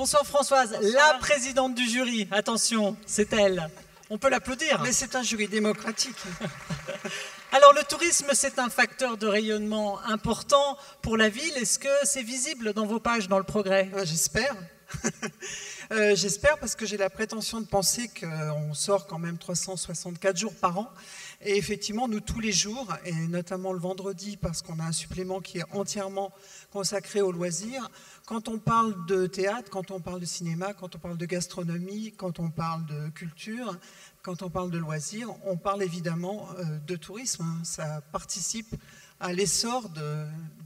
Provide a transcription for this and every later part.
Bonsoir Françoise, Bonsoir. la présidente du jury. Attention, c'est elle. On peut l'applaudir. Mais c'est un jury démocratique. Alors le tourisme, c'est un facteur de rayonnement important pour la ville. Est-ce que c'est visible dans vos pages dans le Progrès? J'espère. J'espère parce que j'ai la prétention de penser qu'on sort quand même 364 jours par an. Et effectivement, nous, tous les jours, et notamment le vendredi, parce qu'on a un supplément qui est entièrement consacré aux loisirs, quand on parle de théâtre, quand on parle de cinéma, quand on parle de gastronomie, quand on parle de culture, quand on parle de loisirs, on parle évidemment de tourisme. Ça participe à l'essor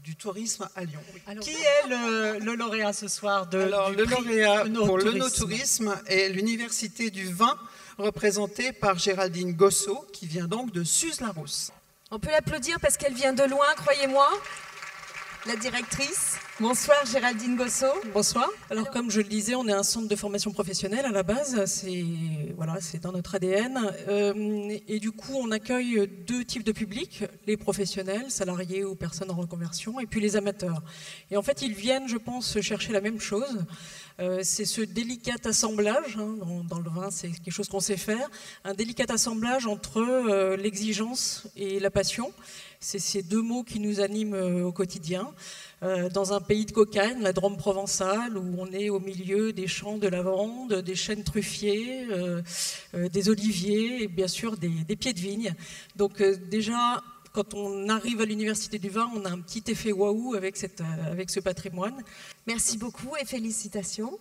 du tourisme à Lyon. Alors, qui est le lauréat ce soir le lauréat pour l'œnotourisme est l'Université du Vin, représentée par Géraldine Gossot, qui vient donc de Suse-la-Rousse. On peut l'applaudir parce qu'elle vient de loin, croyez-moi. La directrice. Bonsoir Géraldine Gossot. Bonsoir. Alors comme je le disais, on est un centre de formation professionnelle à la base, c'est dans notre ADN. Et du coup, on accueille deux types de publics, les professionnels, salariés ou personnes en reconversion, et puis les amateurs. Et en fait, ils viennent, je pense, chercher la même chose. C'est ce délicat assemblage, dans le vin c'est quelque chose qu'on sait faire, un délicat assemblage entre l'exigence et la passion. C'est ces deux mots qui nous animent au quotidien. Dans un pays de cocagne, la Drôme provençale, où on est au milieu des champs de lavande, des chênes truffiers, des oliviers et bien sûr des pieds de vigne. Donc déjà, quand on arrive à l'Université du Vin, on a un petit effet waouh avec ce patrimoine. Merci beaucoup et félicitations.